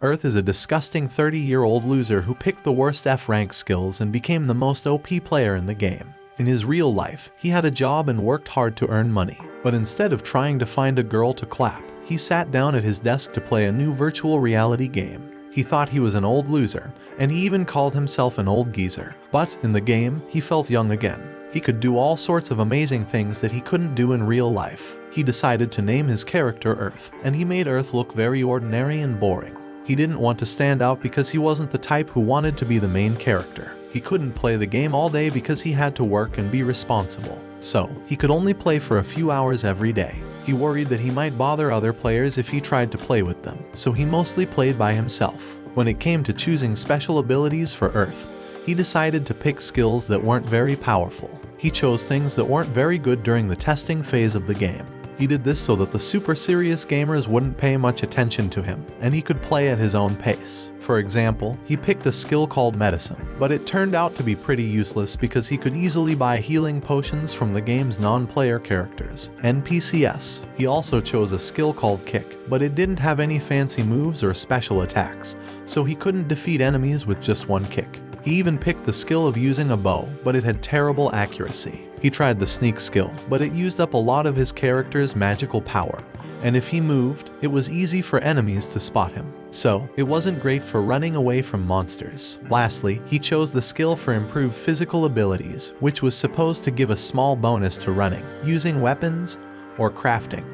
Earth is a disgusting 30-year-old loser who picked the worst F-rank skills and became the most OP player in the game. In his real life, he had a job and worked hard to earn money. But instead of trying to find a girl to clap, he sat down at his desk to play a new virtual reality game. He thought he was an old loser, and he even called himself an old geezer. But in the game, he felt young again. He could do all sorts of amazing things that he couldn't do in real life. He decided to name his character Earth, and he made Earth look very ordinary and boring. He didn't want to stand out because he wasn't the type who wanted to be the main character. He couldn't play the game all day because he had to work and be responsible. So, he could only play for a few hours every day. He worried that he might bother other players if he tried to play with them, so he mostly played by himself. When it came to choosing special abilities for Earth, he decided to pick skills that weren't very powerful. He chose things that weren't very good during the testing phase of the game. He did this so that the super serious gamers wouldn't pay much attention to him, and he could play at his own pace. For example, he picked a skill called Medicine, but it turned out to be pretty useless because he could easily buy healing potions from the game's non-player characters, NPCs. He also chose a skill called Kick, but it didn't have any fancy moves or special attacks, so he couldn't defeat enemies with just one kick. He even picked the skill of using a bow, but it had terrible accuracy. He tried the sneak skill, but it used up a lot of his character's magical power, and if he moved, it was easy for enemies to spot him. So, it wasn't great for running away from monsters. Lastly, he chose the skill for improved physical abilities, which was supposed to give a small bonus to running, using weapons, or crafting.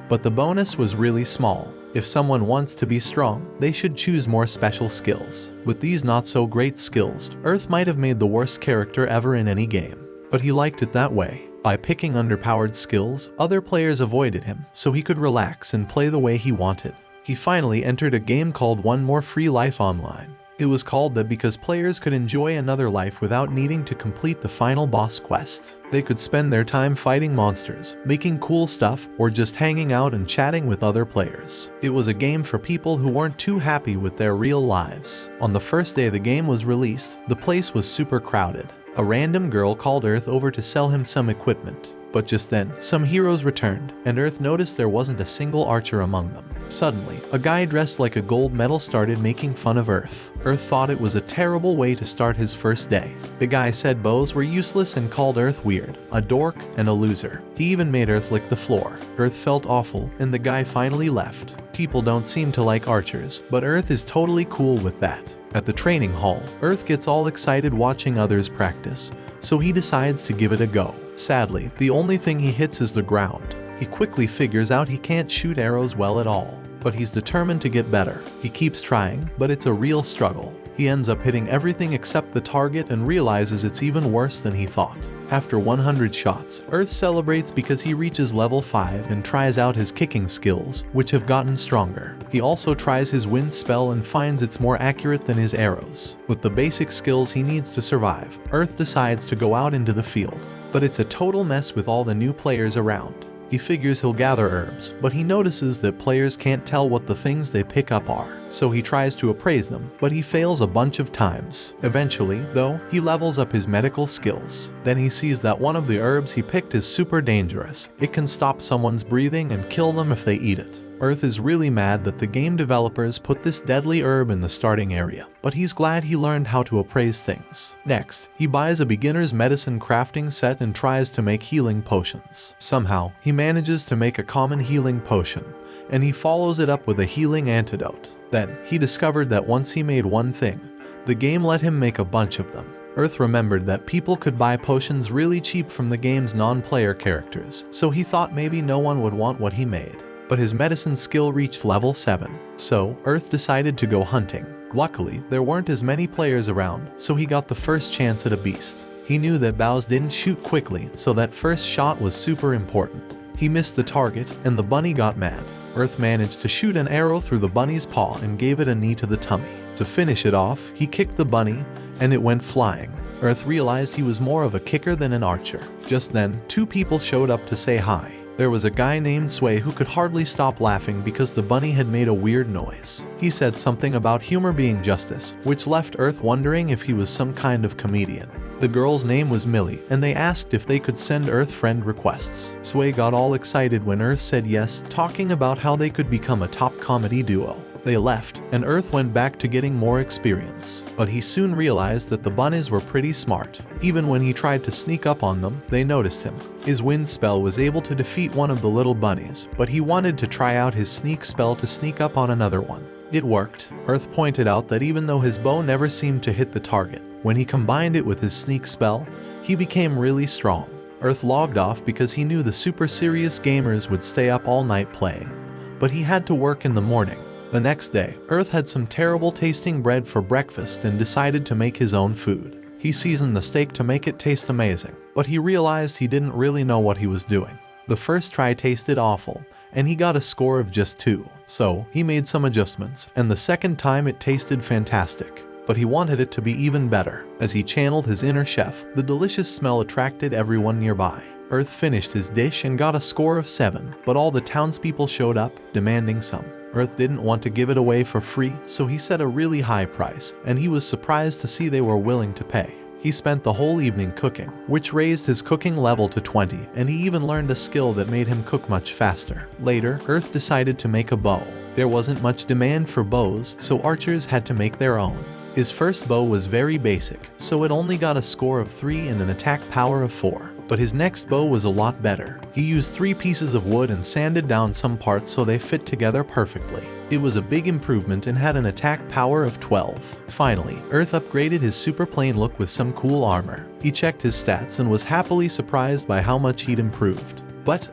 But the bonus was really small. If someone wants to be strong, they should choose more special skills. With these not-so-great skills, Earth might have made the worst character ever in any game. But he liked it that way. By picking underpowered skills, other players avoided him, so he could relax and play the way he wanted. He finally entered a game called One More Free Life Online. It was called that because players could enjoy another life without needing to complete the final boss quest. They could spend their time fighting monsters, making cool stuff, or just hanging out and chatting with other players. It was a game for people who weren't too happy with their real lives. On the first day the game was released, the place was super crowded. A random girl called Earth over to sell him some equipment. But just then, some heroes returned, and Earth noticed there wasn't a single archer among them. Suddenly, a guy dressed like a gold medal started making fun of Earth. Earth thought it was a terrible way to start his first day. The guy said bows were useless and called Earth weird, a dork, and a loser. He even made Earth lick the floor. Earth felt awful, and the guy finally left. People don't seem to like archers, but Earth is totally cool with that. At the training hall, Earth gets all excited watching others practice, so he decides to give it a go. Sadly, the only thing he hits is the ground. He quickly figures out he can't shoot arrows well at all, but he's determined to get better. He keeps trying, but it's a real struggle. He ends up hitting everything except the target and realizes it's even worse than he thought. After 100 shots, Earth celebrates because he reaches level 5 and tries out his kicking skills, which have gotten stronger. He also tries his wind spell and finds it's more accurate than his arrows. With the basic skills he needs to survive, Earth decides to go out into the field. But it's a total mess with all the new players around. He figures he'll gather herbs, but he notices that players can't tell what the things they pick up are. So he tries to appraise them, but he fails a bunch of times. Eventually, though, he levels up his medical skills. Then he sees that one of the herbs he picked is super dangerous. It can stop someone's breathing and kill them if they eat it. Earth is really mad that the game developers put this deadly herb in the starting area, but he's glad he learned how to appraise things. Next, he buys a beginner's medicine crafting set and tries to make healing potions. Somehow, he manages to make a common healing potion, and he follows it up with a healing antidote. Then, he discovered that once he made one thing, the game let him make a bunch of them. Earth remembered that people could buy potions really cheap from the game's non-player characters, so he thought maybe no one would want what he made. But his medicine skill reached level 7, so Earth decided to go hunting. Luckily, there weren't as many players around, so he got the first chance at a beast. He knew that bows didn't shoot quickly, so that first shot was super important. He missed the target, and the bunny got mad. Earth managed to shoot an arrow through the bunny's paw and gave it a knee to the tummy. To finish it off, he kicked the bunny, and it went flying. Earth realized he was more of a kicker than an archer. Just then, 2 people showed up to say hi. There was a guy named Sway who could hardly stop laughing because the bunny had made a weird noise. He said something about humor being justice, which left Earth wondering if he was some kind of comedian. The girl's name was Millie, and they asked if they could send Earth friend requests. Sway got all excited when Earth said yes, talking about how they could become a top comedy duo. They left, and Earth went back to getting more experience. But he soon realized that the bunnies were pretty smart. Even when he tried to sneak up on them, they noticed him. His wind spell was able to defeat one of the little bunnies, but he wanted to try out his sneak spell to sneak up on another one. It worked. Earth pointed out that even though his bow never seemed to hit the target, when he combined it with his sneak spell, he became really strong. Earth logged off because he knew the super serious gamers would stay up all night playing. But he had to work in the morning. The next day, Earth had some terrible tasting bread for breakfast and decided to make his own food. He seasoned the steak to make it taste amazing, but he realized he didn't really know what he was doing. The first try tasted awful, and he got a score of just 2. So, he made some adjustments, and the second time it tasted fantastic. But he wanted it to be even better. As he channeled his inner chef, the delicious smell attracted everyone nearby. Earth finished his dish and got a score of 7, but all the townspeople showed up, demanding some. Earth didn't want to give it away for free, so he set a really high price, and he was surprised to see they were willing to pay. He spent the whole evening cooking, which raised his cooking level to 20, and he even learned a skill that made him cook much faster. Later, Earth decided to make a bow. There wasn't much demand for bows, so archers had to make their own. His first bow was very basic, so it only got a score of 3 and an attack power of 4. But his next bow was a lot better. He used 3 pieces of wood and sanded down some parts so they fit together perfectly. It was a big improvement and had an attack power of 12. Finally, Earth upgraded his super plane look with some cool armor. He checked his stats and was happily surprised by how much he'd improved. But,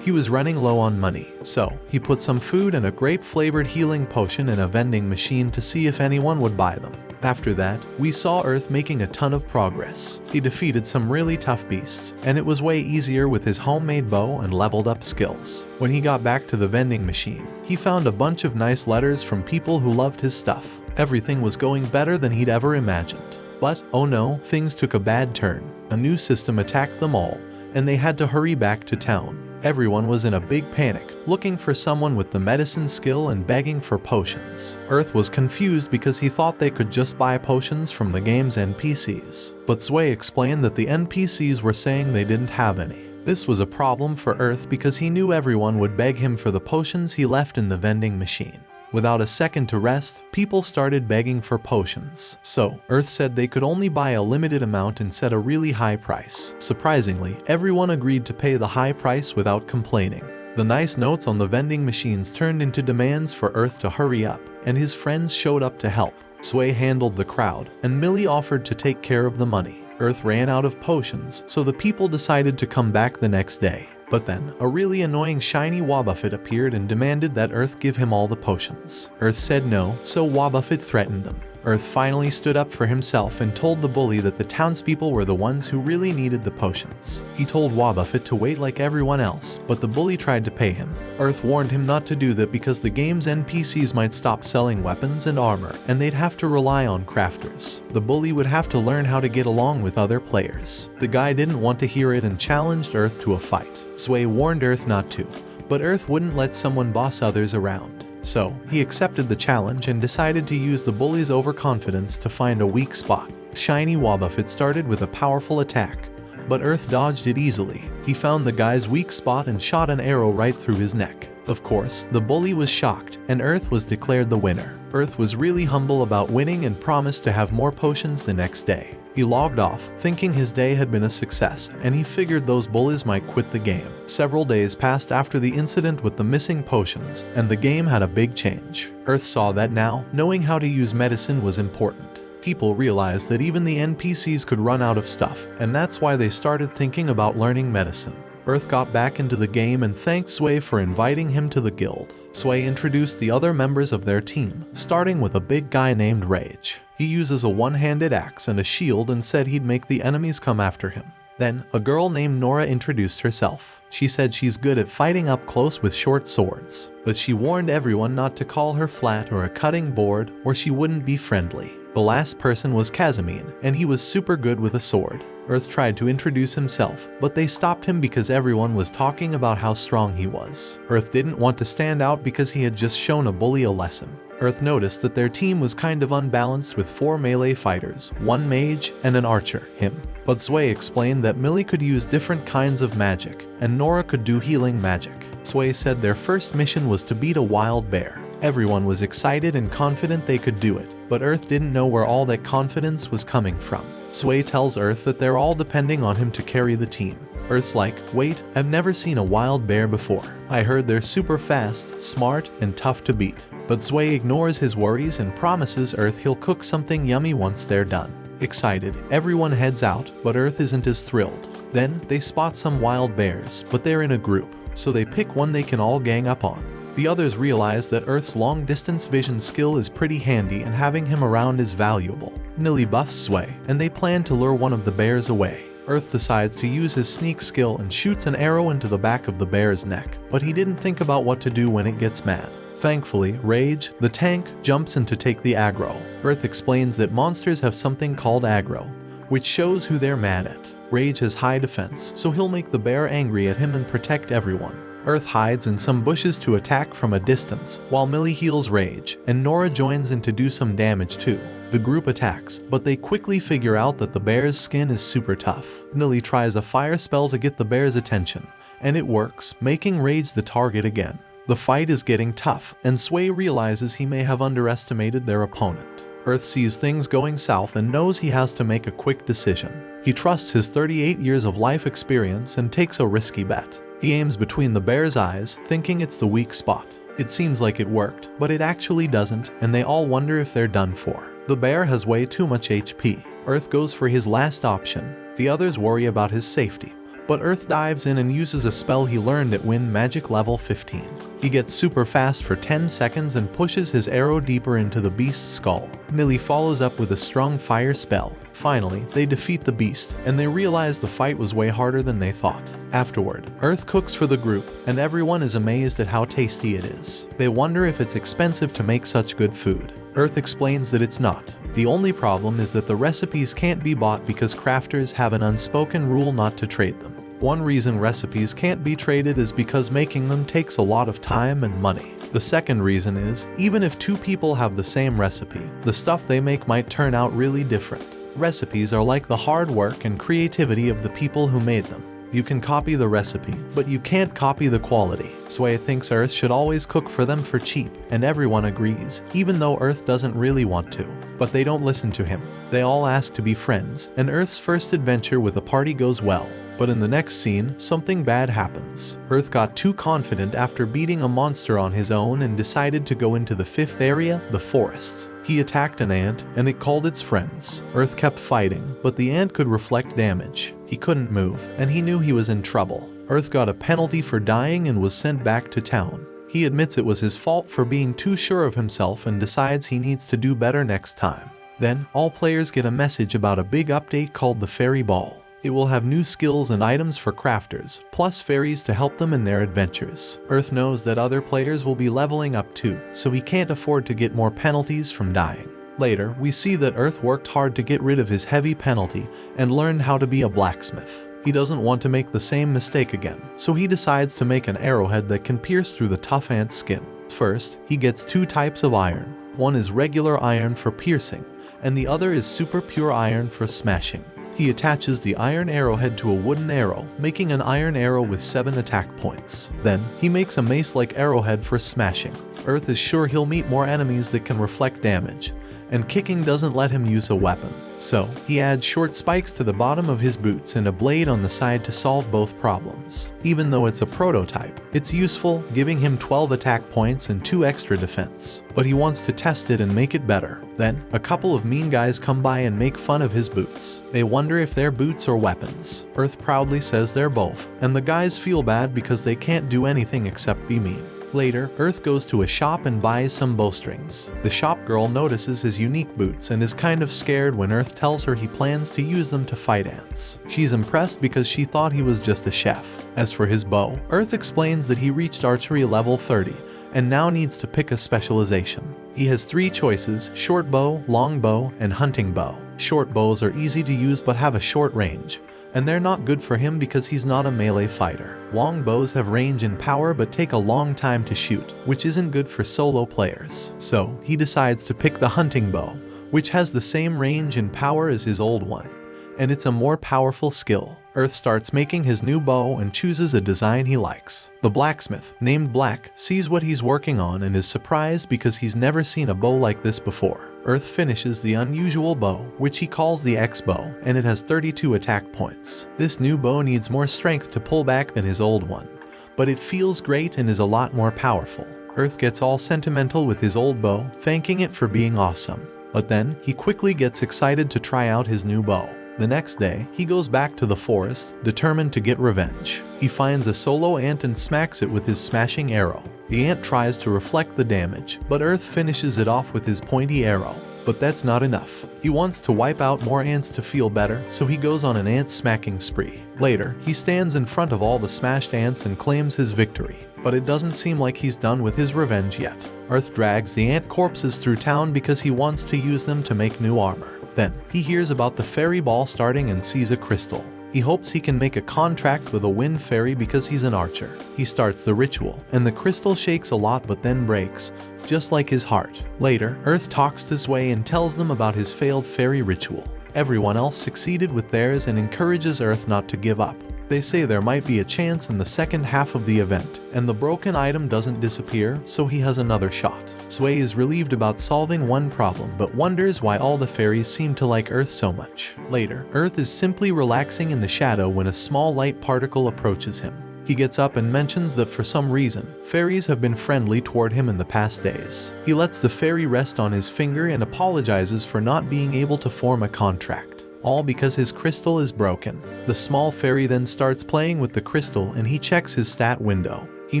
he was running low on money. So, he put some food and a grape-flavored healing potion in a vending machine to see if anyone would buy them. After that, we saw Earth making a ton of progress. He defeated some really tough beasts, and it was way easier with his homemade bow and leveled up skills. When he got back to the vending machine, he found a bunch of nice letters from people who loved his stuff. Everything was going better than he'd ever imagined. But, oh no, things took a bad turn. A new system attacked them all, and they had to hurry back to town. Everyone was in a big panic, looking for someone with the medicine skill and begging for potions. Earth was confused because he thought they could just buy potions from the game's NPCs. But Sway explained that the NPCs were saying they didn't have any. This was a problem for Earth because he knew everyone would beg him for the potions he left in the vending machine. Without a second to rest, people started begging for potions. So, Earth said they could only buy a limited amount and set a really high price. Surprisingly, everyone agreed to pay the high price without complaining. The nice notes on the vending machines turned into demands for Earth to hurry up, and his friends showed up to help. Sway handled the crowd, and Millie offered to take care of the money. Earth ran out of potions, so the people decided to come back the next day. But then, a really annoying shiny Wobbuffet appeared and demanded that Earth give him all the potions. Earth said no, so Wobbuffet threatened them. Earth finally stood up for himself and told the bully that the townspeople were the ones who really needed the potions. He told Wobbuffet to wait like everyone else, but the bully tried to pay him. Earth warned him not to do that because the game's NPCs might stop selling weapons and armor, and they'd have to rely on crafters. The bully would have to learn how to get along with other players. The guy didn't want to hear it and challenged Earth to a fight. Sway warned Earth not to, but Earth wouldn't let someone boss others around. So, he accepted the challenge and decided to use the bully's overconfidence to find a weak spot. Shiny Wobbuffet started with a powerful attack, but Earth dodged it easily. He found the guy's weak spot and shot an arrow right through his neck. Of course, the bully was shocked, and Earth was declared the winner. Earth was really humble about winning and promised to have more potions the next day. He logged off, thinking his day had been a success, and he figured those bullies might quit the game. Several days passed after the incident with the missing potions, and the game had a big change. Earth saw that now, knowing how to use medicine was important. People realized that even the NPCs could run out of stuff, and that's why they started thinking about learning medicine. Earth got back into the game and thanked Sway for inviting him to the guild. Sway introduced the other members of their team, starting with a big guy named Rage. He uses a one-handed axe and a shield and said he'd make the enemies come after him. Then, a girl named Nora introduced herself. She said she's good at fighting up close with short swords, but she warned everyone not to call her flat or a cutting board or she wouldn't be friendly. The last person was Casimine, and he was super good with a sword. Earth tried to introduce himself, but they stopped him because everyone was talking about how strong he was. Earth didn't want to stand out because he had just shown a bully a lesson. Earth noticed that their team was kind of unbalanced with 4 melee fighters, 1 mage, and an archer, him. But Sway explained that Millie could use different kinds of magic, and Nora could do healing magic. Sway said their first mission was to beat a wild bear. Everyone was excited and confident they could do it, but Earth didn't know where all that confidence was coming from. Sway tells Earth that they're all depending on him to carry the team. Earth's like, wait, I've never seen a wild bear before. I heard they're super fast, smart, and tough to beat. But Sway ignores his worries and promises Earth he'll cook something yummy once they're done. Excited, everyone heads out, but Earth isn't as thrilled. Then, they spot some wild bears, but they're in a group, so they pick one they can all gang up on. The others realize that Earth's long-distance vision skill is pretty handy and having him around is valuable. Nilly buffs Sway, and they plan to lure one of the bears away. Earth decides to use his sneak skill and shoots an arrow into the back of the bear's neck, but he didn't think about what to do when it gets mad. Thankfully, Rage, the tank, jumps in to take the aggro. Earth explains that monsters have something called aggro, which shows who they're mad at. Rage has high defense, so he'll make the bear angry at him and protect everyone. Earth hides in some bushes to attack from a distance, while Millie heals Rage, and Nora joins in to do some damage too. The group attacks, but they quickly figure out that the bear's skin is super tough. Millie tries a fire spell to get the bear's attention, and it works, making Rage the target again. The fight is getting tough, and Sway realizes he may have underestimated their opponent. Earth sees things going south and knows he has to make a quick decision. He trusts his 38 years of life experience and takes a risky bet. He aims between the bear's eyes, thinking it's the weak spot. It seems like it worked, but it actually doesn't, and they all wonder if they're done for. The bear has way too much HP. Earth goes for his last option. The others worry about his safety. But Earth dives in and uses a spell he learned at Wind Magic level 15. He gets super fast for 10 seconds and pushes his arrow deeper into the beast's skull. Millie follows up with a strong fire spell. Finally, they defeat the beast, and they realize the fight was way harder than they thought. Afterward, Earth cooks for the group, and everyone is amazed at how tasty it is. They wonder if it's expensive to make such good food. Earth explains that it's not. The only problem is that the recipes can't be bought because crafters have an unspoken rule not to trade them. One reason recipes can't be traded is because making them takes a lot of time and money. The second reason is, even if two people have the same recipe, the stuff they make might turn out really different. Recipes are like the hard work and creativity of the people who made them. You can copy the recipe, but you can't copy the quality. Sway thinks Earth should always cook for them for cheap, and everyone agrees, even though Earth doesn't really want to. But they don't listen to him. They all ask to be friends, and Earth's first adventure with the party goes well. But in the next scene, something bad happens. Earth got too confident after beating a monster on his own and decided to go into the fifth area, the forest. He attacked an ant, and it called its friends. Earth kept fighting, but the ant could reflect damage. He couldn't move, and he knew he was in trouble. Earth got a penalty for dying and was sent back to town. He admits it was his fault for being too sure of himself and decides he needs to do better next time. Then, all players get a message about a big update called the Fairy Ball. It will have new skills and items for crafters, plus fairies to help them in their adventures. Earth knows that other players will be leveling up too, so he can't afford to get more penalties from dying. Later, we see that Earth worked hard to get rid of his heavy penalty and learned how to be a blacksmith. He doesn't want to make the same mistake again, so he decides to make an arrowhead that can pierce through the tough ant's skin. First, he gets two types of iron. One is regular iron for piercing, and the other is super pure iron for smashing. He attaches the iron arrowhead to a wooden arrow, making an iron arrow with 7 attack points. Then, he makes a mace-like arrowhead for smashing. Earth is sure he'll meet more enemies that can reflect damage, and kicking doesn't let him use a weapon. So, he adds short spikes to the bottom of his boots and a blade on the side to solve both problems. Even though it's a prototype, it's useful, giving him 12 attack points and 2 extra defense. But he wants to test it and make it better. Then, a couple of mean guys come by and make fun of his boots. They wonder if they're boots or weapons. Earth proudly says they're both, and the guys feel bad because they can't do anything except be mean. Later, Earth goes to a shop and buys some bowstrings. The shop girl notices his unique boots and is kind of scared when Earth tells her he plans to use them to fight ants. She's impressed because she thought he was just a chef. As for his bow, Earth explains that he reached archery level 30 and now needs to pick a specialization. He has 3 choices: short bow, long bow, and hunting bow. Short bows are easy to use but have a short range, and they're not good for him because he's not a melee fighter. Long bows have range and power but take a long time to shoot, which isn't good for solo players. So, he decides to pick the hunting bow, which has the same range and power as his old one, and it's a more powerful skill. Earth starts making his new bow and chooses a design he likes. The blacksmith, named Black, sees what he's working on and is surprised because he's never seen a bow like this before. Earth finishes the unusual bow, which he calls the X-bow, and it has 32 attack points. This new bow needs more strength to pull back than his old one, but it feels great and is a lot more powerful. Earth gets all sentimental with his old bow, thanking it for being awesome. But then, he quickly gets excited to try out his new bow. The next day, he goes back to the forest, determined to get revenge. He finds a solo ant and smacks it with his smashing arrow. The ant tries to reflect the damage, but Earth finishes it off with his pointy arrow. But that's not enough. He wants to wipe out more ants to feel better, so he goes on an ant smacking spree. Later, he stands in front of all the smashed ants and claims his victory. But it doesn't seem like he's done with his revenge yet. Earth drags the ant corpses through town because he wants to use them to make new armor. Then, he hears about the fairy ball starting and sees a crystal. He hopes he can make a contract with a wind fairy because he's an archer. He starts the ritual, and the crystal shakes a lot but then breaks, just like his heart. Later, Earth talks his way and tells them about his failed fairy ritual. Everyone else succeeded with theirs and encourages Earth not to give up. They say there might be a chance in the second half of the event, and the broken item doesn't disappear, so he has another shot. Sway is relieved about solving one problem, but wonders why all the fairies seem to like Earth so much. Later, Earth is simply relaxing in the shadow when a small light particle approaches him. He gets up and mentions that for some reason, fairies have been friendly toward him in the past days. He lets the fairy rest on his finger and apologizes for not being able to form a contract. All because his crystal is broken. The small fairy then starts playing with the crystal and he checks his stat window. He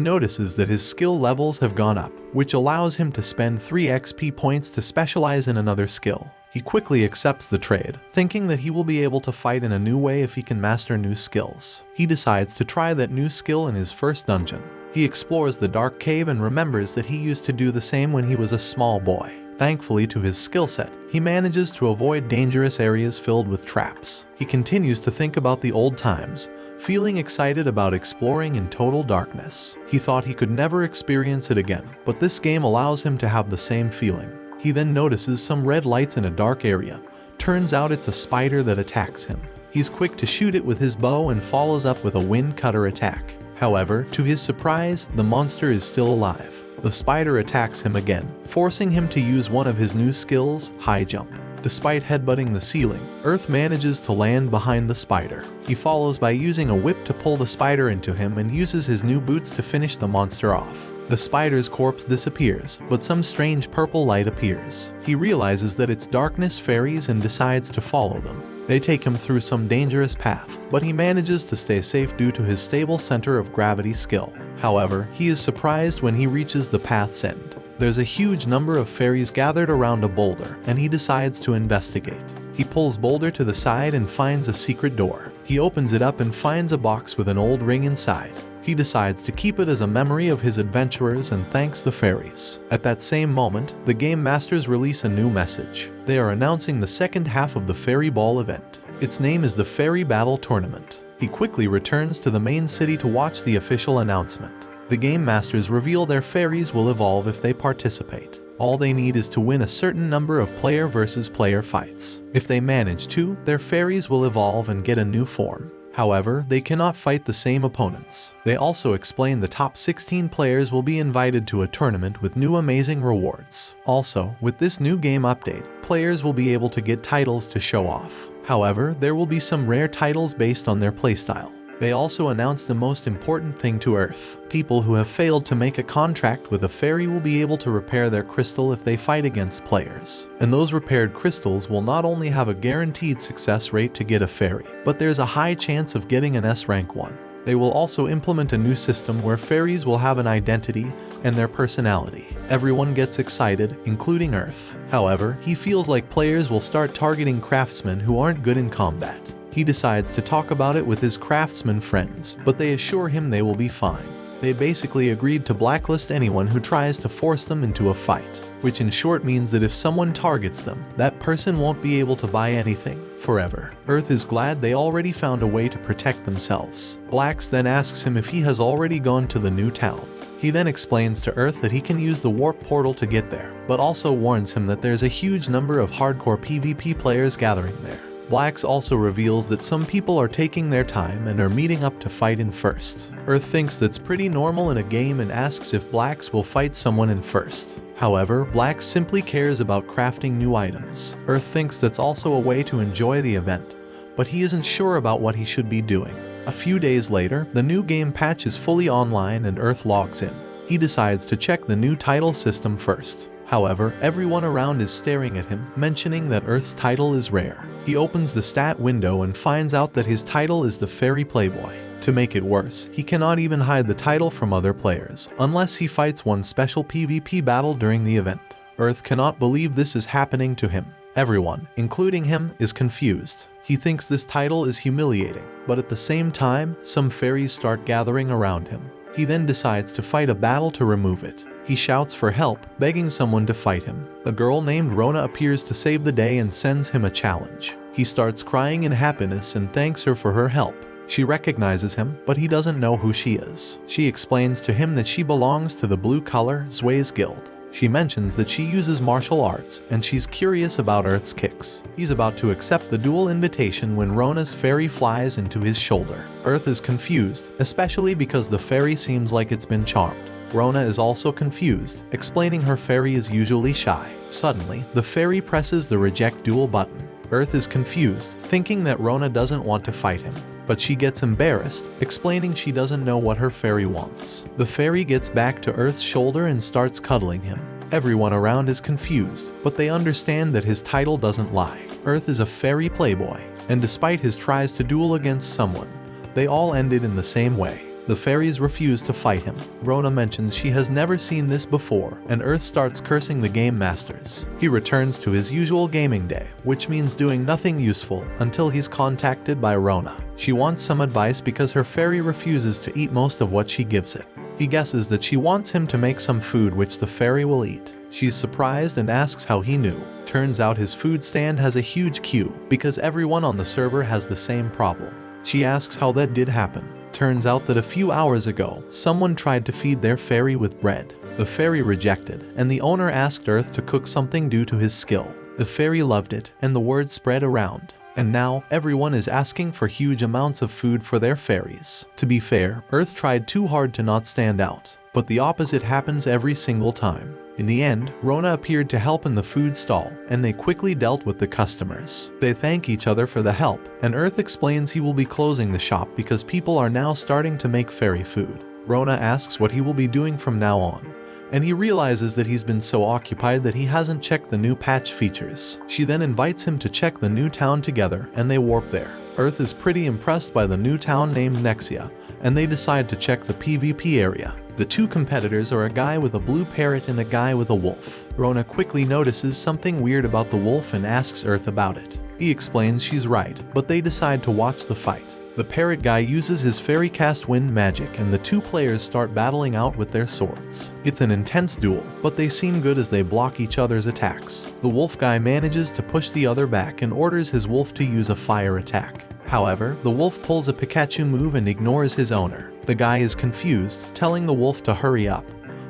notices that his skill levels have gone up, which allows him to spend 3 XP points to specialize in another skill. He quickly accepts the trade, thinking that he will be able to fight in a new way if he can master new skills. He decides to try that new skill in his first dungeon. He explores the dark cave and remembers that he used to do the same when he was a small boy. Thankfully to his skill set, he manages to avoid dangerous areas filled with traps. He continues to think about the old times, feeling excited about exploring in total darkness. He thought he could never experience it again, but this game allows him to have the same feeling. He then notices some red lights in a dark area. Turns out it's a spider that attacks him. He's quick to shoot it with his bow and follows up with a wind cutter attack. However, to his surprise, the monster is still alive. The spider attacks him again, forcing him to use one of his new skills, high jump. Despite headbutting the ceiling, Earth manages to land behind the spider. He follows by using a whip to pull the spider into him and uses his new boots to finish the monster off. The spider's corpse disappears, but some strange purple light appears. He realizes that it's darkness fairies and decides to follow them. They take him through some dangerous path, but he manages to stay safe due to his stable center of gravity skill. However, he is surprised when he reaches the path's end. There's a huge number of fairies gathered around a boulder, and he decides to investigate. He pulls Boulder to the side and finds a secret door. He opens it up and finds a box with an old ring inside. He decides to keep it as a memory of his adventurers and thanks the fairies. At that same moment, the game masters release a new message. They are announcing the second half of the Fairy Ball event. Its name is the Fairy Battle Tournament. He quickly returns to the main city to watch the official announcement. The game masters reveal their fairies will evolve if they participate. All they need is to win a certain number of player versus player fights. If they manage to, their fairies will evolve and get a new form. However, they cannot fight the same opponents. They also explain the top 16 players will be invited to a tournament with new amazing rewards. Also, with this new game update, players will be able to get titles to show off. However, there will be some rare titles based on their playstyle. They also announced the most important thing to Earth. People who have failed to make a contract with a fairy will be able to repair their crystal if they fight against players. And those repaired crystals will not only have a guaranteed success rate to get a fairy, but there's a high chance of getting an S rank one. They will also implement a new system where fairies will have an identity and their personality. Everyone gets excited, including Earth. However, he feels like players will start targeting craftsmen who aren't good in combat. He decides to talk about it with his craftsman friends, but they assure him they will be fine. They basically agreed to blacklist anyone who tries to force them into a fight, which in short means that if someone targets them, that person won't be able to buy anything forever. Earth is glad they already found a way to protect themselves. Blacks then asks him if he has already gone to the new town. He then explains to Earth that he can use the warp portal to get there, but also warns him that there's a huge number of hardcore PvP players gathering there. Blacks also reveals that some people are taking their time and are meeting up to fight in first. Earth thinks that's pretty normal in a game and asks if Blacks will fight someone in first. However, Blacks simply cares about crafting new items. Earth thinks that's also a way to enjoy the event, but he isn't sure about what he should be doing. A few days later, the new game patch is fully online and Earth logs in. He decides to check the new title system first. However, everyone around is staring at him, mentioning that Earth's title is rare. He opens the stat window and finds out that his title is the Fairy Playboy. To make it worse, he cannot even hide the title from other players, unless he fights one special PvP battle during the event. Earth cannot believe this is happening to him. Everyone, including him, is confused. He thinks this title is humiliating, but at the same time, some fairies start gathering around him. He then decides to fight a battle to remove it. He shouts for help, begging someone to fight him. A girl named Rona appears to save the day and sends him a challenge. He starts crying in happiness and thanks her for her help. She recognizes him, but he doesn't know who she is. She explains to him that she belongs to the blue-collar Zway's guild. She mentions that she uses martial arts, and she's curious about Earth's kicks. He's about to accept the duel invitation when Rona's fairy flies into his shoulder. Earth is confused, especially because the fairy seems like it's been charmed. Rona is also confused, explaining her fairy is usually shy. Suddenly, the fairy presses the reject duel button. Earth is confused, thinking that Rona doesn't want to fight him. But she gets embarrassed, explaining she doesn't know what her fairy wants. The fairy gets back to Earth's shoulder and starts cuddling him. Everyone around is confused, but they understand that his title doesn't lie. Earth is a fairy playboy, and despite his tries to duel against someone, they all ended in the same way. The fairies refuse to fight him. Rona mentions she has never seen this before, and Earth starts cursing the game masters. He returns to his usual gaming day, which means doing nothing useful until he's contacted by Rona. She wants some advice because her fairy refuses to eat most of what she gives it. He guesses that she wants him to make some food which the fairy will eat. She's surprised and asks how he knew. Turns out his food stand has a huge queue because everyone on the server has the same problem. She asks how that did happen. Turns out that a few hours ago, someone tried to feed their fairy with bread. The fairy rejected, and the owner asked Earth to cook something due to his skill. The fairy loved it, and the word spread around. And now, everyone is asking for huge amounts of food for their fairies. To be fair, Earth tried too hard to not stand out, but the opposite happens every single time. In the end, Rona appeared to help in the food stall, and they quickly dealt with the customers. They thank each other for the help, and Earth explains he will be closing the shop because people are now starting to make fairy food. Rona asks what he will be doing from now on, and he realizes that he's been so occupied that he hasn't checked the new patch features. She then invites him to check the new town together, and they warp there. Earth is pretty impressed by the new town named Nexia, and they decide to check the PvP area. The two competitors are a guy with a blue parrot and a guy with a wolf. Rona quickly notices something weird about the wolf and asks Earth about it. He explains she's right, but they decide to watch the fight. The parrot guy uses his fairy cast wind magic and the two players start battling out with their swords. It's an intense duel, but they seem good as they block each other's attacks. The wolf guy manages to push the other back and orders his wolf to use a fire attack. However, the wolf pulls a Pikachu move and ignores his owner. The guy is confused, telling the wolf to hurry up.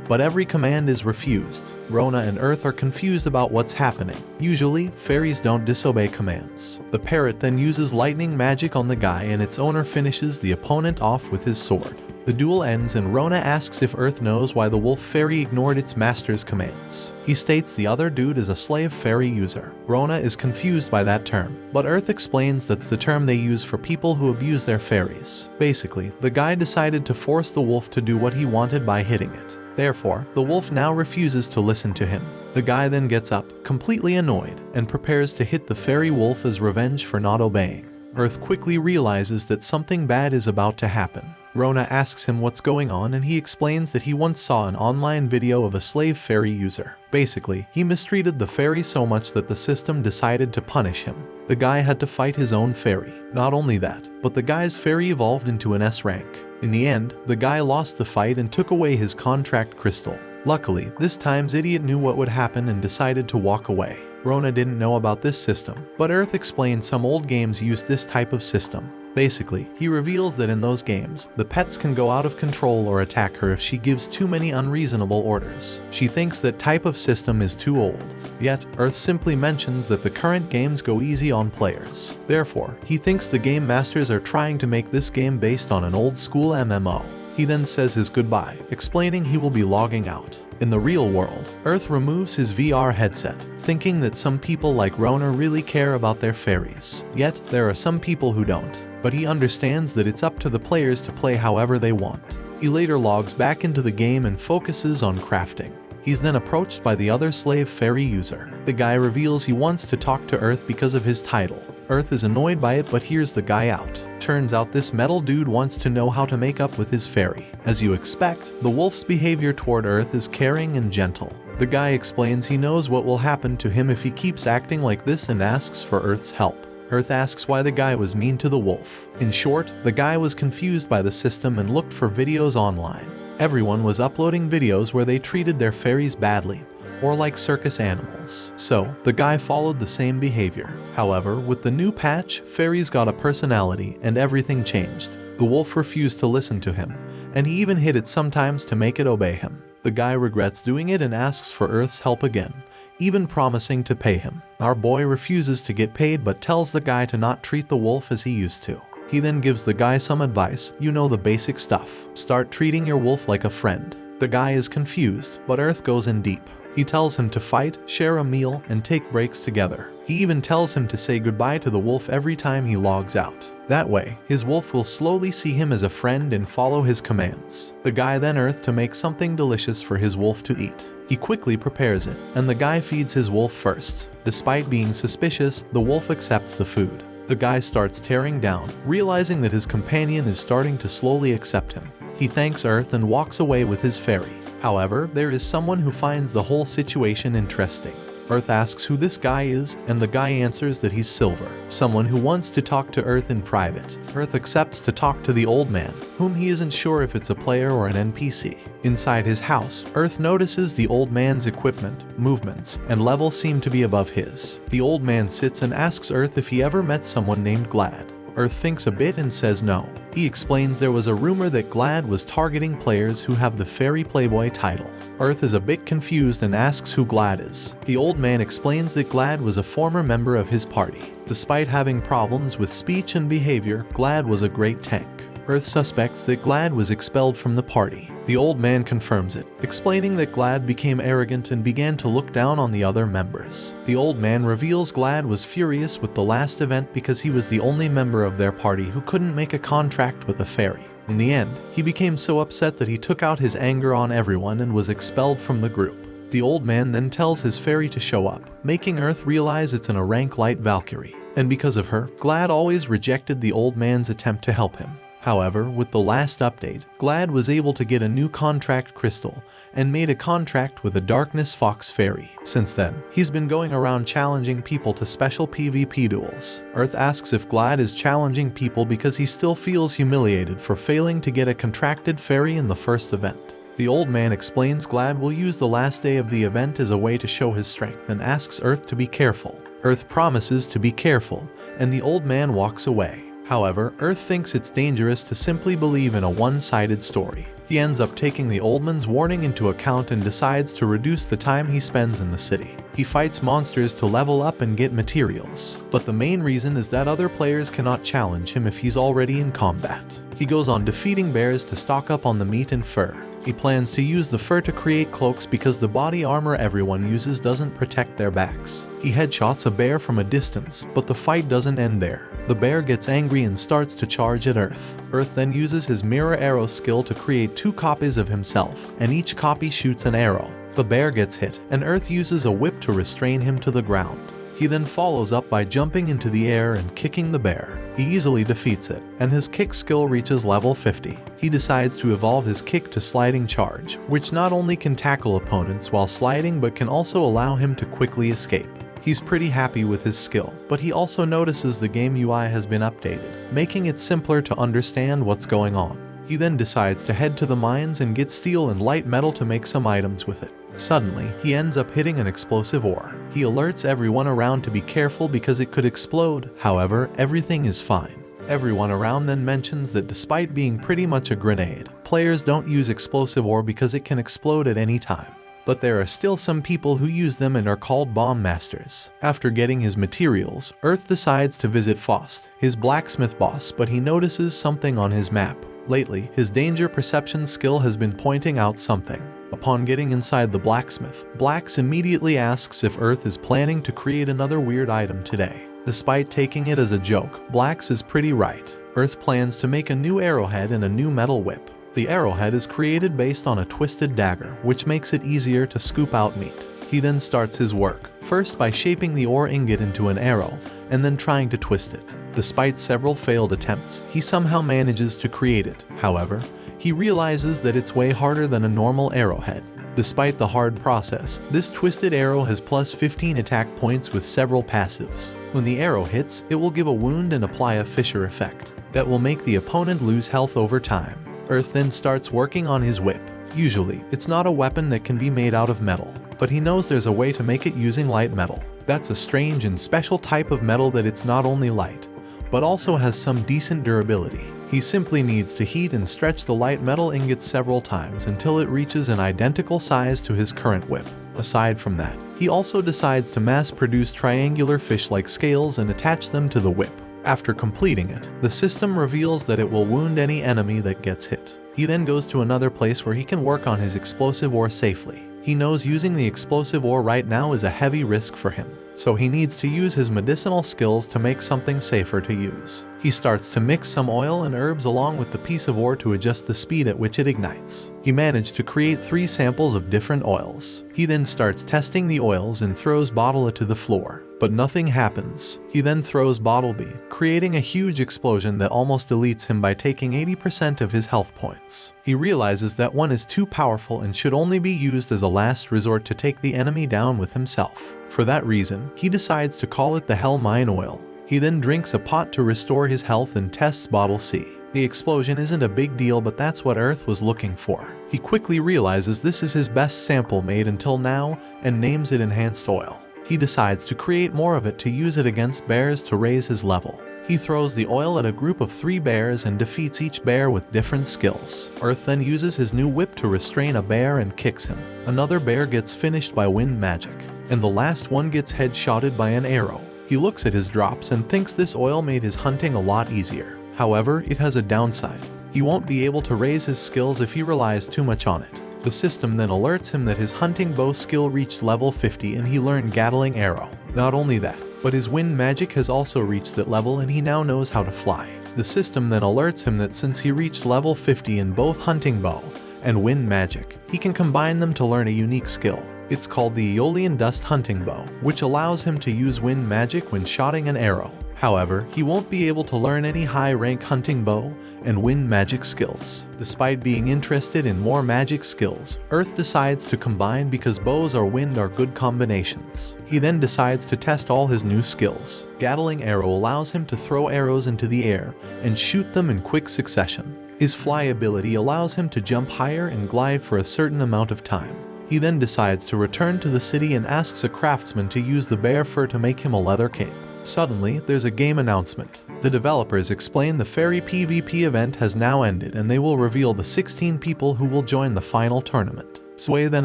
But every command is refused. Rona and Earth are confused about what's happening. Usually, fairies don't disobey commands. The parrot then uses lightning magic on the guy and its owner finishes the opponent off with his sword. The duel ends and Rona asks if Earth knows why the wolf fairy ignored its master's commands. He states the other dude is a slave fairy user. Rona is confused by that term, but Earth explains that's the term they use for people who abuse their fairies. Basically, the guy decided to force the wolf to do what he wanted by hitting it. Therefore, the wolf now refuses to listen to him. The guy then gets up, completely annoyed, and prepares to hit the fairy wolf as revenge for not obeying. Earth quickly realizes that something bad is about to happen. Rona asks him what's going on and he explains that he once saw an online video of a slave fairy user. Basically, he mistreated the fairy so much that the system decided to punish him. The guy had to fight his own fairy. Not only that, but the guy's fairy evolved into an S rank. In the end, the guy lost the fight and took away his contract crystal. Luckily, this time Idiot knew what would happen and decided to walk away. Rona didn't know about this system, but Earth explained some old games used this type of system. Basically, he reveals that in those games, the pets can go out of control or attack her if she gives too many unreasonable orders. She thinks that type of system is too old. Yet, Earth simply mentions that the current games go easy on players. Therefore, he thinks the game masters are trying to make this game based on an old school MMO. He then says his goodbye, explaining he will be logging out. In the real world, Earth removes his VR headset, thinking that some people like Rona really care about their fairies. Yet, there are some people who don't. But he understands that it's up to the players to play however they want. He later logs back into the game and focuses on crafting. He's then approached by the other slave fairy user. The guy reveals he wants to talk to Earth because of his title. Earth is annoyed by it but hears the guy out. Turns out this metal dude wants to know how to make up with his fairy. As you expect, the wolf's behavior toward Earth is caring and gentle. The guy explains he knows what will happen to him if he keeps acting like this and asks for Earth's help. Earth asks why the guy was mean to the wolf. In short, the guy was confused by the system and looked for videos online. Everyone was uploading videos where they treated their fairies badly, or like circus animals. So, the guy followed the same behavior. However, with the new patch, fairies got a personality and everything changed. The wolf refused to listen to him, and he even hit it sometimes to make it obey him. The guy regrets doing it and asks for Earth's help again, even promising to pay him. Our boy refuses to get paid but tells the guy to not treat the wolf as he used to. He then gives the guy some advice, you know, the basic stuff. Start treating your wolf like a friend. The guy is confused, but Earth goes in deep. He tells him to fight, share a meal, and take breaks together. He even tells him to say goodbye to the wolf every time he logs out. That way, his wolf will slowly see him as a friend and follow his commands. The guy then Earth to make something delicious for his wolf to eat. He quickly prepares it, and the guy feeds his wolf first. Despite being suspicious, the wolf accepts the food. The guy starts tearing down, realizing that his companion is starting to slowly accept him. He thanks Earth and walks away with his fairy. However, there is someone who finds the whole situation interesting. Earth asks who this guy is, and the guy answers that he's Silver, someone who wants to talk to Earth in private. Earth accepts to talk to the old man, whom he isn't sure if it's a player or an NPC. Inside his house, Earth notices the old man's equipment, movements, and level seem to be above his. The old man sits and asks Earth if he ever met someone named Glad. Earth thinks a bit and says no. He explains there was a rumor that Glad was targeting players who have the Fairy Playboy title. Earth is a bit confused and asks who Glad is. The old man explains that Glad was a former member of his party. Despite having problems with speech and behavior, Glad was a great tank. Earth suspects that Glad was expelled from the party. The old man confirms it, explaining that Glad became arrogant and began to look down on the other members. The old man reveals Glad was furious with the last event because he was the only member of their party who couldn't make a contract with a fairy. In the end, he became so upset that he took out his anger on everyone and was expelled from the group. The old man then tells his fairy to show up, making Earth realize it's a rank light Valkyrie. And because of her, Glad always rejected the old man's attempt to help him. However, with the last update, Glad was able to get a new contract crystal and made a contract with a Darkness Fox fairy. Since then, he's been going around challenging people to special PvP duels. Earth asks if Glad is challenging people because he still feels humiliated for failing to get a contracted fairy in the first event. The old man explains Glad will use the last day of the event as a way to show his strength and asks Earth to be careful. Earth promises to be careful, and the old man walks away. However, Earth thinks it's dangerous to simply believe in a one-sided story. He ends up taking the old man's warning into account and decides to reduce the time he spends in the city. He fights monsters to level up and get materials, but the main reason is that other players cannot challenge him if he's already in combat. He goes on defeating bears to stock up on the meat and fur. He plans to use the fur to create cloaks because the body armor everyone uses doesn't protect their backs. He headshots a bear from a distance, but the fight doesn't end there. The bear gets angry and starts to charge at Earth. Earth then uses his mirror arrow skill to create 2 copies of himself, and each copy shoots an arrow. The bear gets hit, and Earth uses a whip to restrain him to the ground. He then follows up by jumping into the air and kicking the bear. He easily defeats it, and his kick skill reaches level 50. He decides to evolve his kick to sliding charge, which not only can tackle opponents while sliding but can also allow him to quickly escape. He's pretty happy with his skill, but he also notices the game UI has been updated, making it simpler to understand what's going on. He then decides to head to the mines and get steel and light metal to make some items with it. Suddenly, he ends up hitting an explosive ore. He alerts everyone around to be careful because it could explode. However, everything is fine. Everyone around then mentions that despite being pretty much a grenade, players don't use explosive ore because it can explode at any time. But there are still some people who use them and are called bomb masters. After getting his materials, Earth decides to visit Faust, his blacksmith boss, but he notices something on his map. Lately, his danger perception skill has been pointing out something. Upon getting inside the blacksmith, Blax immediately asks if Earth is planning to create another weird item today. Despite taking it as a joke, Blax is pretty right. Earth plans to make a new arrowhead and a new metal whip. The arrowhead is created based on a twisted dagger, which makes it easier to scoop out meat. He then starts his work, first by shaping the ore ingot into an arrow, and then trying to twist it. Despite several failed attempts, he somehow manages to create it. However, he realizes that it's way harder than a normal arrowhead. Despite the hard process, this twisted arrow has plus 15 attack points with several passives. When the arrow hits, it will give a wound and apply a fissure effect that will make the opponent lose health over time. Earth then starts working on his whip. Usually, it's not a weapon that can be made out of metal, but he knows there's a way to make it using light metal. That's a strange and special type of metal that it's not only light, but also has some decent durability. He simply needs to heat and stretch the light metal ingot several times until it reaches an identical size to his current whip. Aside from that, he also decides to mass-produce triangular fish-like scales and attach them to the whip. After completing it, the system reveals that it will wound any enemy that gets hit. He then goes to another place where he can work on his explosive ore safely. He knows using the explosive ore right now is a heavy risk for him, so he needs to use his medicinal skills to make something safer to use. He starts to mix some oil and herbs along with the piece of ore to adjust the speed at which it ignites. He managed to create 3 samples of different oils. He then starts testing the oils and throws bottle A to the floor, but nothing happens. He then throws bottle B, creating a huge explosion that almost deletes him by taking 80% of his health points. He realizes that one is too powerful and should only be used as a last resort to take the enemy down with himself. For that reason, he decides to call it the Hell Mine Oil. He then drinks a pot to restore his health and tests bottle C. The explosion isn't a big deal, but that's what Earth was looking for. He quickly realizes this is his best sample made until now and names it Enhanced Oil. He decides to create more of it to use it against bears to raise his level. He throws the oil at a group of 3 bears and defeats each bear with different skills. Earth then uses his new whip to restrain a bear and kicks him. Another bear gets finished by wind magic, and the last one gets headshotted by an arrow. He looks at his drops and thinks this oil made his hunting a lot easier. However, it has a downside. He won't be able to raise his skills if he relies too much on it. The system then alerts him that his hunting bow skill reached level 50 and he learned Gatling Arrow. Not only that, but his wind magic has also reached that level and he now knows how to fly. The system then alerts him that since he reached level 50 in both hunting bow and wind magic, he can combine them to learn a unique skill. It's called the Aeolian Dust Hunting Bow, which allows him to use wind magic when shooting an arrow. However, he won't be able to learn any high-rank hunting bow and wind magic skills. Despite being interested in more magic skills, Earth decides to combine because bows or wind are good combinations. He then decides to test all his new skills. Gatling Arrow allows him to throw arrows into the air and shoot them in quick succession. His fly ability allows him to jump higher and glide for a certain amount of time. He then decides to return to the city and asks a craftsman to use the bear fur to make him a leather cape. Suddenly, there's a game announcement. The developers explain the fairy PvP event has now ended and they will reveal the 16 people who will join the final tournament. Sway then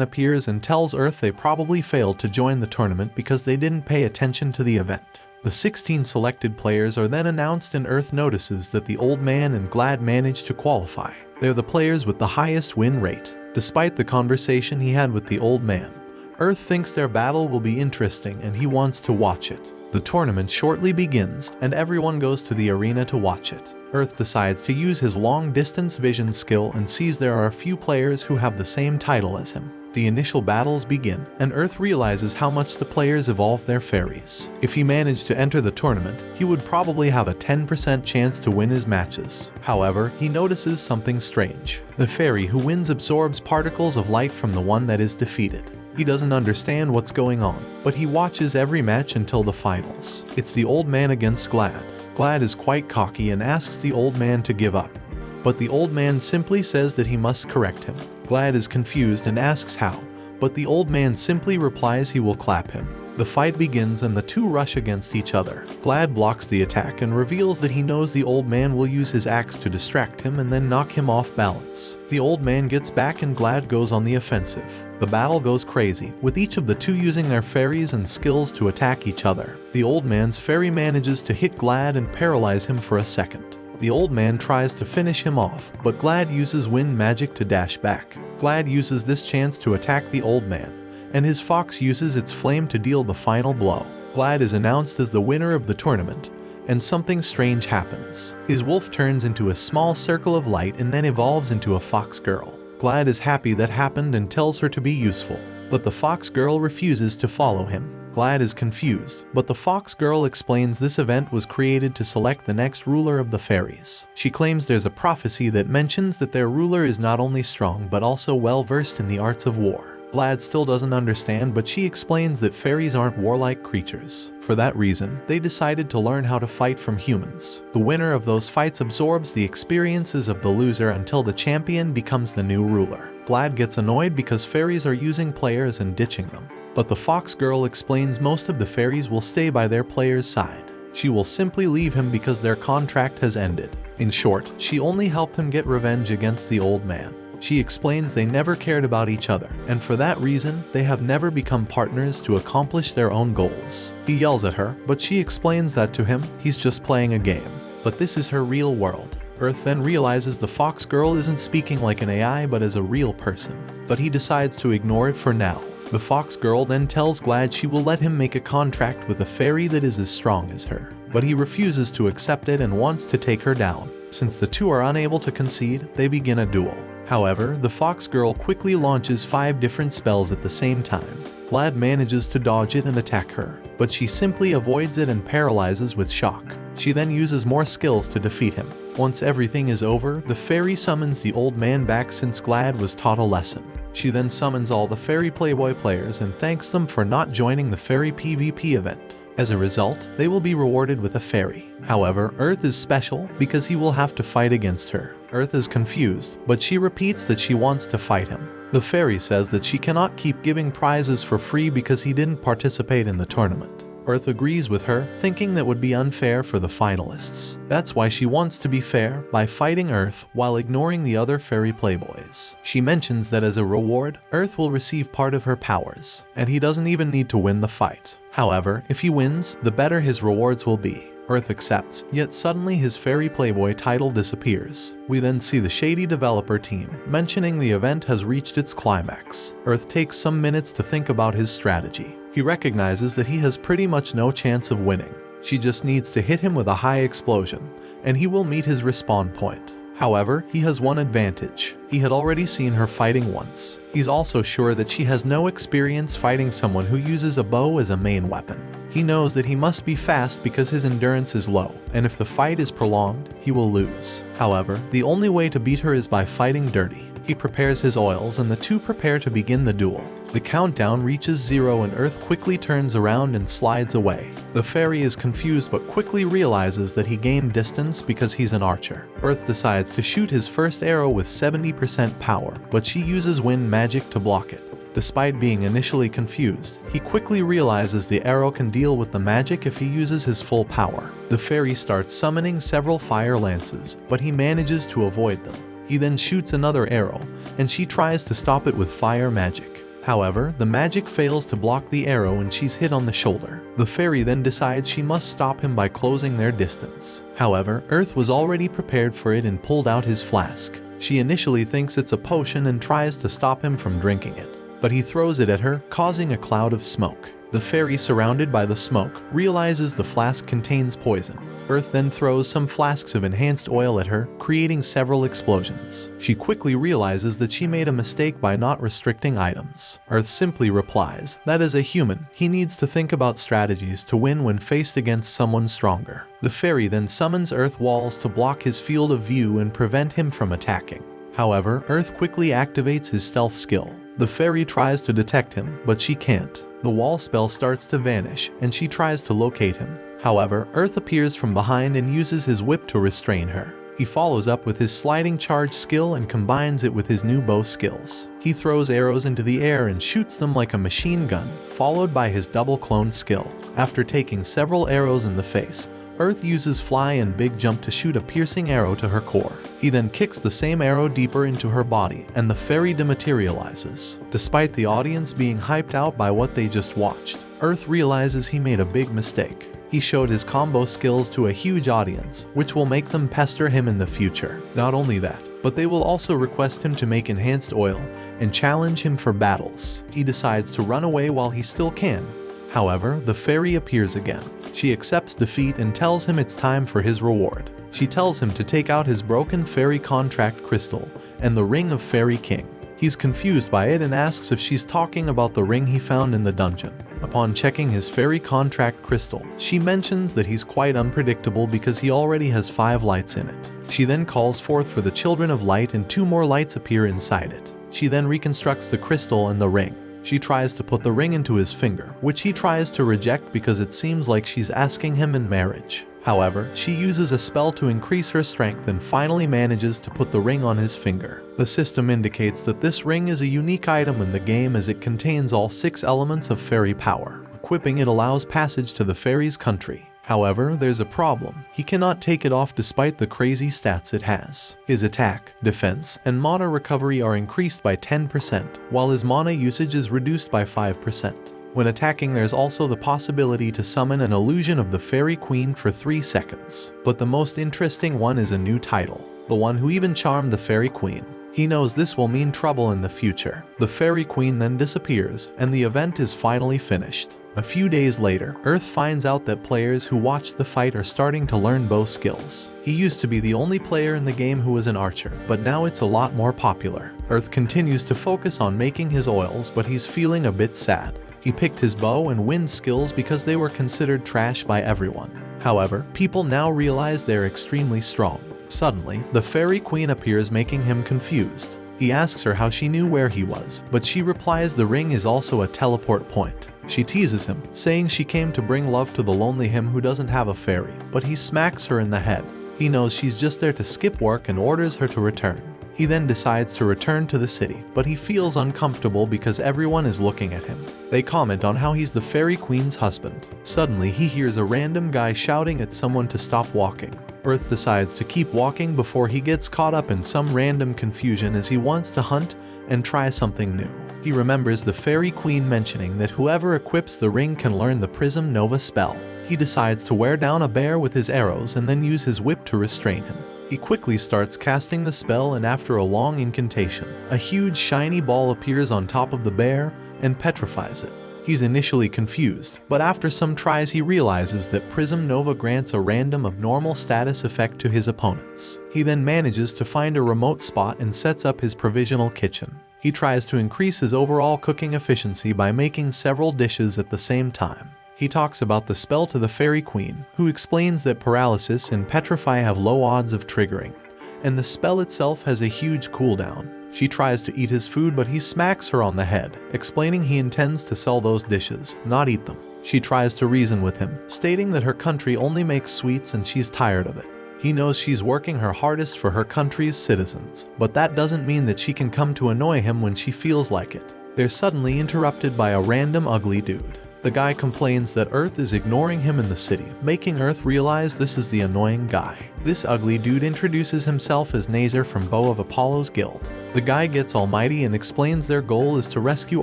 appears and tells Earth they probably failed to join the tournament because they didn't pay attention to the event. The 16 selected players are then announced and Earth notices that the Old Man and Glad managed to qualify. They're the players with the highest win rate. Despite the conversation he had with the Old Man, Earth thinks their battle will be interesting and he wants to watch it. The tournament shortly begins and everyone goes to the arena to watch it. Earth decides to use his long-distance vision skill and sees there are a few players who have the same title as him. The initial battles begin, and Earth realizes how much the players evolve their fairies. If he managed to enter the tournament, he would probably have a 10% chance to win his matches. However, he notices something strange. The fairy who wins absorbs particles of light from the one that is defeated. He doesn't understand what's going on, but he watches every match until the finals. It's the Old Man against Glad. Glad is quite cocky and asks the Old Man to give up, but the Old Man simply says that he must correct him. Glad is confused and asks how, but the Old Man simply replies he will clap him. The fight begins and the two rush against each other. Glad blocks the attack and reveals that he knows the old man will use his axe to distract him and then knock him off balance. The old man gets back and Glad goes on the offensive. The battle goes crazy, with each of the two using their fairies and skills to attack each other. The old man's fairy manages to hit Glad and paralyze him for a second. The old man tries to finish him off, but Glad uses wind magic to dash back. Glad uses this chance to attack the old man, and his fox uses its flame to deal the final blow. Glad is announced as the winner of the tournament, and something strange happens. His wolf turns into a small circle of light and then evolves into a fox girl. Glad is happy that happened and tells her to be useful, but the fox girl refuses to follow him. Glad is confused, but the fox girl explains this event was created to select the next ruler of the fairies. She claims there's a prophecy that mentions that their ruler is not only strong but also well versed in the arts of war. Glad still doesn't understand, but she explains that fairies aren't warlike creatures. For that reason, they decided to learn how to fight from humans. The winner of those fights absorbs the experiences of the loser until the champion becomes the new ruler. Glad gets annoyed because fairies are using players and ditching them. But the fox girl explains most of the fairies will stay by their player's side. She will simply leave him because their contract has ended. In short, she only helped him get revenge against the old man. She explains they never cared about each other, and for that reason, they have never become partners to accomplish their own goals. He yells at her, but she explains that to him, he's just playing a game. But this is her real world. Earth then realizes the fox girl isn't speaking like an AI but as a real person, but he decides to ignore it for now. The fox girl then tells Glad she will let him make a contract with a fairy that is as strong as her, but he refuses to accept it and wants to take her down. Since the two are unable to concede, they begin a duel. However, the fox girl quickly launches 5 different spells at the same time. Glad manages to dodge it and attack her, but she simply avoids it and paralyzes with shock. She then uses more skills to defeat him. Once everything is over, the fairy summons the old man back since Glad was taught a lesson. She then summons all the fairy Playboy players and thanks them for not joining the fairy PvP event. As a result, they will be rewarded with a fairy. However, Earth is special because he will have to fight against her. Earth is confused, but she repeats that she wants to fight him. The fairy says that she cannot keep giving prizes for free because he didn't participate in the tournament. Earth agrees with her, thinking that would be unfair for the finalists. That's why she wants to be fair by fighting Earth while ignoring the other fairy playboys. She mentions that as a reward, Earth will receive part of her powers, and he doesn't even need to win the fight. However, if he wins, the better his rewards will be. Earth accepts, yet suddenly his fairy playboy title disappears. We then see the shady developer team mentioning the event has reached its climax. Earth takes some minutes to think about his strategy. He recognizes that he has pretty much no chance of winning. She just needs to hit him with a high explosion, and he will meet his respawn point. However, he has one advantage. He had already seen her fighting once. He's also sure that she has no experience fighting someone who uses a bow as a main weapon. He knows that he must be fast because his endurance is low, and if the fight is prolonged, he will lose. However, the only way to beat her is by fighting dirty. He prepares his oils and the two prepare to begin the duel. The countdown reaches 0 and Earth quickly turns around and slides away. The fairy is confused but quickly realizes that he gained distance because he's an archer. Earth decides to shoot his first arrow with 70% power, but she uses wind magic to block it. Despite being initially confused, he quickly realizes the arrow can deal with the magic if he uses his full power. The fairy starts summoning several fire lances, but he manages to avoid them. He then shoots another arrow, and she tries to stop it with fire magic. However, the magic fails to block the arrow and she's hit on the shoulder. The fairy then decides she must stop him by closing their distance. However, Earth was already prepared for it and pulled out his flask. She initially thinks it's a potion and tries to stop him from drinking it, but he throws it at her, causing a cloud of smoke. The fairy, surrounded by the smoke, realizes the flask contains poison. Earth then throws some flasks of enhanced oil at her, creating several explosions. She quickly realizes that she made a mistake by not restricting items. Earth simply replies that as a human, he needs to think about strategies to win when faced against someone stronger. The fairy then summons Earth walls to block his field of view and prevent him from attacking. However, Earth quickly activates his stealth skill. The fairy tries to detect him, but she can't. The wall spell starts to vanish, and she tries to locate him. However, Earth appears from behind and uses his whip to restrain her. He follows up with his sliding charge skill and combines it with his new bow skills. He throws arrows into the air and shoots them like a machine gun, followed by his double clone skill. After taking several arrows in the face, Earth uses Fly and Big Jump to shoot a piercing arrow to her core. He then kicks the same arrow deeper into her body, and the fairy dematerializes. Despite the audience being hyped out by what they just watched, Earth realizes he made a big mistake. He showed his combo skills to a huge audience, which will make them pester him in the future. Not only that, but they will also request him to make enhanced oil and challenge him for battles. He decides to run away while he still can. However, the fairy appears again. She accepts defeat and tells him it's time for his reward. She tells him to take out his broken fairy contract crystal and the ring of Fairy King. He's confused by it and asks if she's talking about the ring he found in the dungeon. Upon checking his fairy contract crystal, she mentions that he's quite unpredictable because he already has 5 lights in it. She then calls forth for the Children of Light and 2 more lights appear inside it. She then reconstructs the crystal and the ring. She tries to put the ring into his finger, which he tries to reject because it seems like she's asking him in marriage. However, she uses a spell to increase her strength and finally manages to put the ring on his finger. The system indicates that this ring is a unique item in the game as it contains all 6 elements of fairy power. Equipping it allows passage to the fairy's country. However, there's a problem. He cannot take it off despite the crazy stats it has. His attack, defense, and mana recovery are increased by 10%, while his mana usage is reduced by 5%. When attacking, there's also the possibility to summon an illusion of the Fairy Queen for 3 seconds. But the most interesting one is a new title, the one who even charmed the Fairy Queen. He knows this will mean trouble in the future. The Fairy Queen then disappears, and the event is finally finished. A few days later, Earth finds out that players who watched the fight are starting to learn bow skills. He used to be the only player in the game who was an archer, but now it's a lot more popular. Earth continues to focus on making his oils, but he's feeling a bit sad. He picked his bow and wind skills because they were considered trash by everyone. However, people now realize they're extremely strong. Suddenly, the Fairy Queen appears, making him confused. He asks her how she knew where he was, but she replies the ring is also a teleport point. She teases him, saying she came to bring love to the lonely him who doesn't have a fairy, but he smacks her in the head. He knows she's just there to skip work and orders her to return. He then decides to return to the city, but he feels uncomfortable because everyone is looking at him. They comment on how he's the Fairy Queen's husband. Suddenly, he hears a random guy shouting at someone to stop walking. Earth decides to keep walking before he gets caught up in some random confusion as he wants to hunt and try something new. He remembers the Fairy Queen mentioning that whoever equips the ring can learn the Prism Nova spell. He decides to wear down a bear with his arrows and then use his whip to restrain him. He quickly starts casting the spell, and after a long incantation, a huge shiny ball appears on top of the bear and petrifies it. He's initially confused, but after some tries he realizes that Prism Nova grants a random abnormal status effect to his opponents. He then manages to find a remote spot and sets up his provisional kitchen. He tries to increase his overall cooking efficiency by making several dishes at the same time. He talks about the spell to the Fairy Queen, who explains that paralysis and petrify have low odds of triggering, and the spell itself has a huge cooldown. She tries to eat his food, but he smacks her on the head, explaining he intends to sell those dishes, not eat them. She tries to reason with him, stating that her country only makes sweets and she's tired of it. He knows she's working her hardest for her country's citizens, but that doesn't mean that she can come to annoy him when she feels like it. They're suddenly interrupted by a random ugly dude. The guy complains that Earth is ignoring him in the city, making Earth realize this is the annoying guy. This ugly dude introduces himself as Nazar from Bow of Apollo's guild. The guy gets almighty and explains their goal is to rescue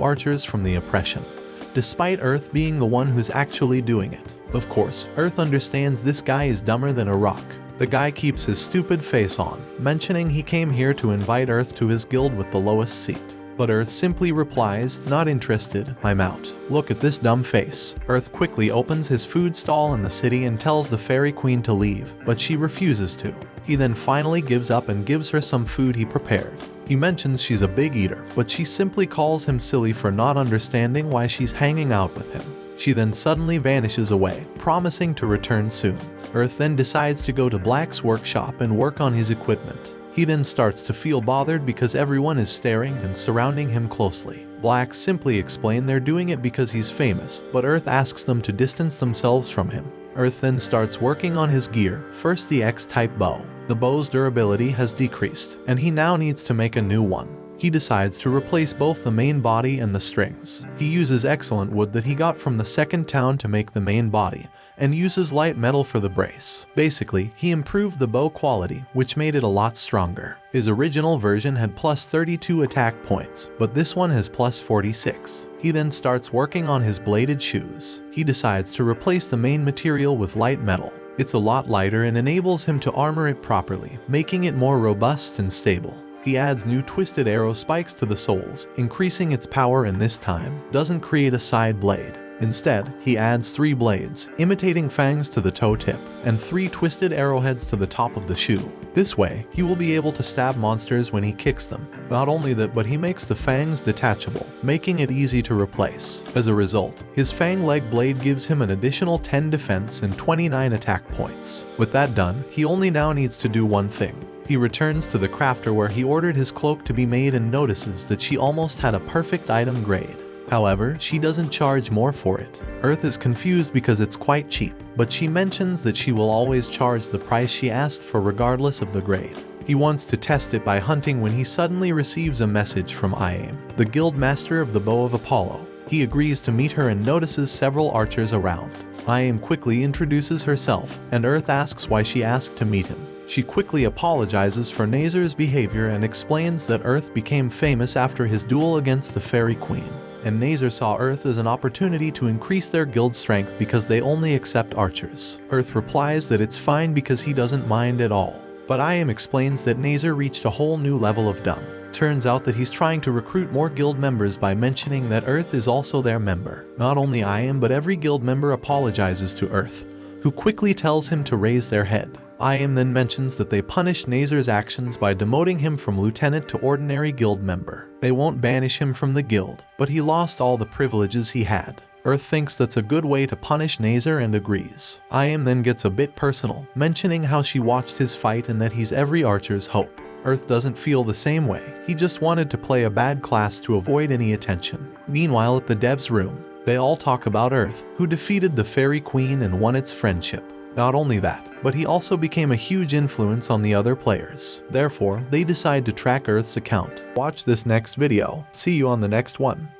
archers from the oppression, despite Earth being the one who's actually doing it. Of course, Earth understands this guy is dumber than a rock. The guy keeps his stupid face on, mentioning he came here to invite Earth to his guild with the lowest seat. But Earth simply replies, "Not interested, I'm out." Look at this dumb face. Earth quickly opens his food stall in the city and tells the Fairy Queen to leave, but she refuses to. He then finally gives up and gives her some food he prepared. He mentions she's a big eater, but she simply calls him silly for not understanding why she's hanging out with him. She then suddenly vanishes away, promising to return soon. Earth then decides to go to Black's workshop and work on his equipment. He then starts to feel bothered because everyone is staring and surrounding him closely. Black simply explain they're doing it because he's famous, but Earth asks them to distance themselves from him. Earth then starts working on his gear, first the X-type bow. The bow's durability has decreased, and he now needs to make a new one. He decides to replace both the main body and the strings. He uses excellent wood that he got from the second town to make the main body, and uses light metal for the brace. Basically, he improved the bow quality, which made it a lot stronger. His original version had plus 32 attack points, but this one has plus 46. He then starts working on his bladed shoes. He decides to replace the main material with light metal. It's a lot lighter and enables him to armor it properly, making it more robust and stable. He adds new twisted arrow spikes to the soles, increasing its power, and this time doesn't create a side blade. Instead, he adds 3 blades, imitating fangs to the toe tip, and 3 twisted arrowheads to the top of the shoe. This way, he will be able to stab monsters when he kicks them. Not only that, but he makes the fangs detachable, making it easy to replace. As a result, his fang leg blade gives him an additional 10 defense and 29 attack points. With that done, he only now needs to do one thing. He returns to the crafter where he ordered his cloak to be made and notices that she almost had a perfect item grade. However, she doesn't charge more for it. Earth is confused because it's quite cheap, but she mentions that she will always charge the price she asked for regardless of the grade. He wants to test it by hunting when he suddenly receives a message from Iam, the guild master of the Bow of Apollo. He agrees to meet her and notices several archers around. Iam quickly introduces herself, and Earth asks why she asked to meet him. She quickly apologizes for Nazar's behavior and explains that Earth became famous after his duel against the Fairy Queen, and Nazar saw Earth as an opportunity to increase their guild strength because they only accept archers. Earth replies that it's fine because he doesn't mind at all. But Iam explains that Nazar reached a whole new level of dumb. Turns out that he's trying to recruit more guild members by mentioning that Earth is also their member. Not only Iam, but every guild member apologizes to Earth, who quickly tells him to raise their head. Iam then mentions that they punished Nazar's actions by demoting him from lieutenant to ordinary guild member. They won't banish him from the guild, but he lost all the privileges he had. Earth thinks that's a good way to punish Nazar and agrees. Iam then gets a bit personal, mentioning how she watched his fight and that he's every archer's hope. Earth doesn't feel the same way. He just wanted to play a bad class to avoid any attention. Meanwhile, at the devs' room, they all talk about Earth, who defeated the Fairy Queen and won its friendship. Not only that, but he also became a huge influence on the other players. Therefore, they decide to track Earth's account. Watch this next video. See you on the next one.